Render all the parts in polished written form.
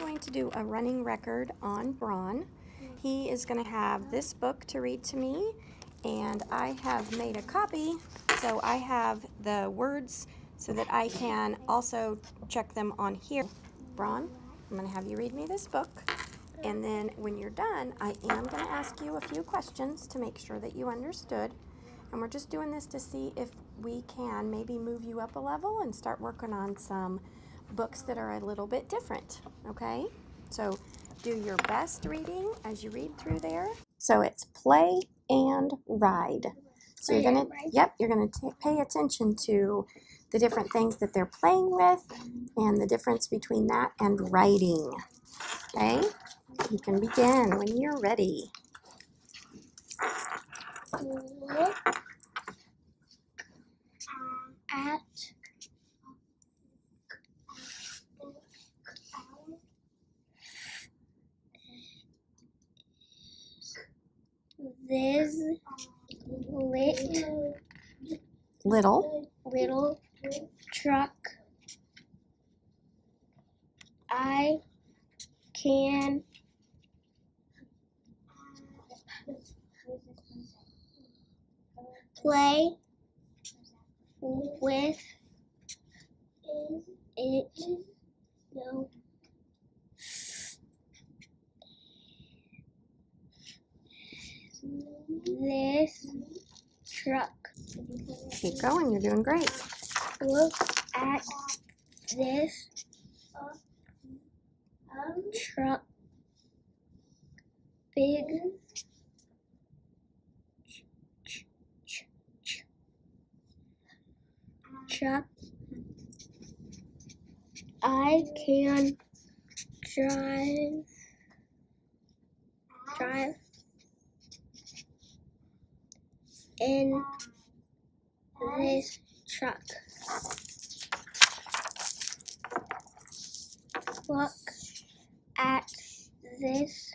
going to do a running record on Braun. He is going to have this book to read to me, and I have made a copy, so I have the words so that I can also check them on here. Braun, I'm going to have you read me this book, and then when you're done, I am going to ask you a few questions to make sure that you understood. And we're just doing this to see if we can maybe move you up a level and start working on some books that are a little bit different, okay? So do your best reading as you read through there. So it's play and ride. So you're gonna, you're gonna pay attention to the different things that they're playing with and the difference between that and riding, okay? You can begin when you're ready. Look at this little truck. I can play with it. No. This truck. Keep going, you're doing great. Look at this truck. Big truck. I can drive in this truck. Look at this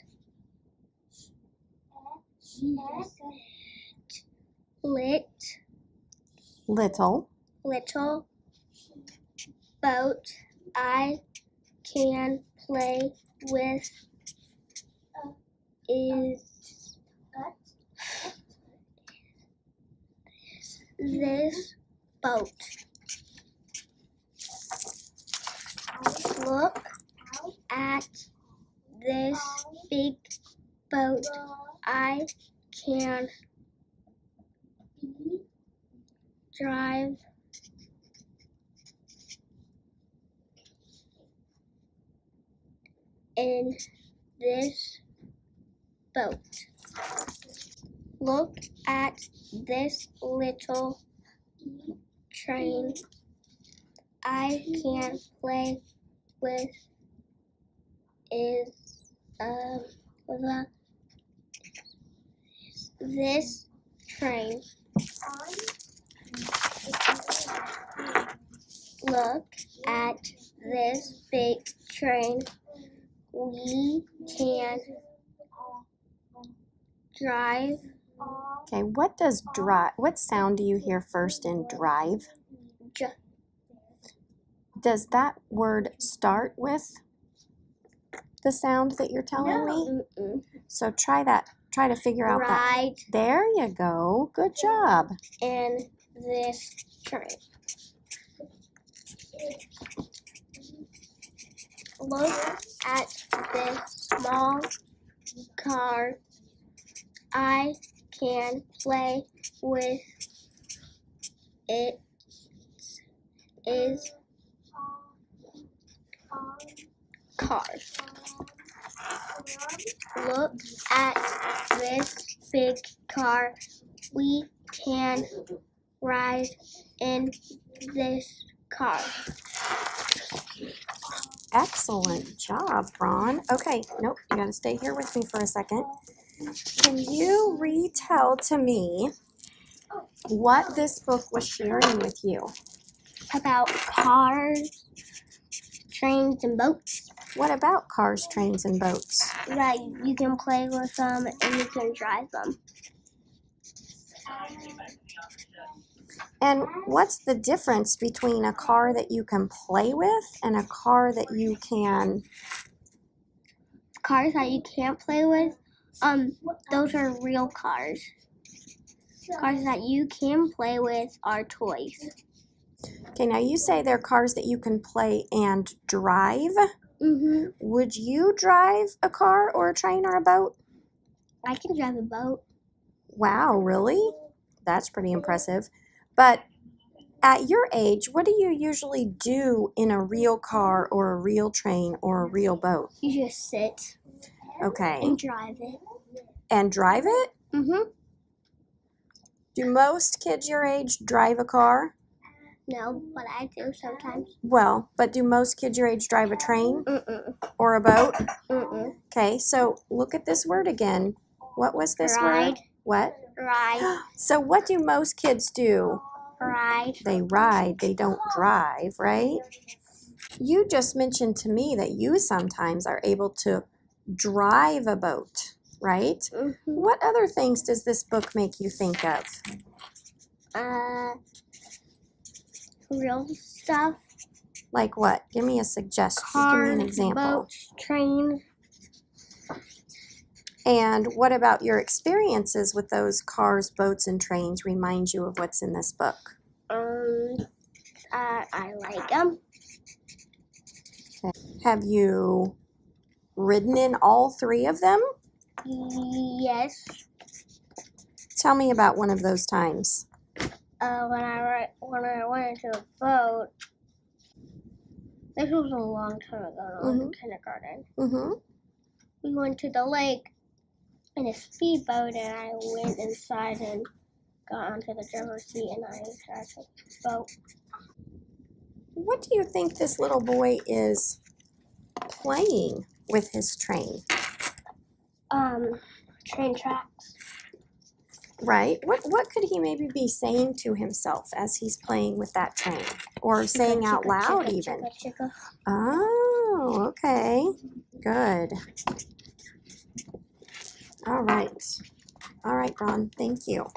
Little boat. I can play with is this boat. Look at this big boat. I can drive in this boat. Look at this little train. I can play with this train. Look at this big train. We can drive. Okay, what does drive, what sound do you hear first in drive? Does that word start with the sound that you're telling me? So try to figure out Ride. that. There you go. Good job. In this train. Look at this small car. I can play with it. Is car. Look at this big car. We can ride in this car. Excellent job, Braun. Okay, nope, you gotta stay here with me for a second. Can you retell to me what this book was sharing with you? About cars, trains, and boats. What about cars, trains, and boats? Like you can play with them and you can drive them. And what's the difference between a car that you can play with and a car that you can cars that you can't play with, those are real cars. Cars that you can play with are toys. Okay, now you say they're cars that you can play and drive. Mhm. Would you drive a car or a train or a boat? I can drive a boat. Wow, really? That's pretty impressive. But at your age, what do you usually do in a real car or a real train or a real boat? You just sit Okay. and drive it. And drive it? Mhm. Do most kids your age drive a car? No, but I do sometimes. Well, but do most kids your age drive a train Mm-mm. or a boat? Mm-mm. Okay, so look at this word again. What was this word? Ride. What? Ride. So what do most kids do? Ride. They ride, they don't drive, right? You just mentioned to me that you sometimes are able to drive a boat, right? Mm-hmm. What other things does this book make you think of? Real stuff. Like what? Give me a suggestion. Cars, Give me an example. boats, trains. And what about your experiences with those cars, boats, and trains remind you of what's in this book? I like them. Okay. Have you ridden in all three of them? Yes. Tell me about one of those times. When I went into a boat. This was a long time ago. I was in kindergarten. Mm-hmm. We went to the lake in a speedboat, and I went inside and got onto the driver's seat, and I tried the boat. What do you think this little boy is playing with his train? Train tracks. Right? What could he maybe be saying to himself as he's playing with that train? Or saying out loud even? Chicka. Oh, okay. Good. All right. All right, Ron. Thank you.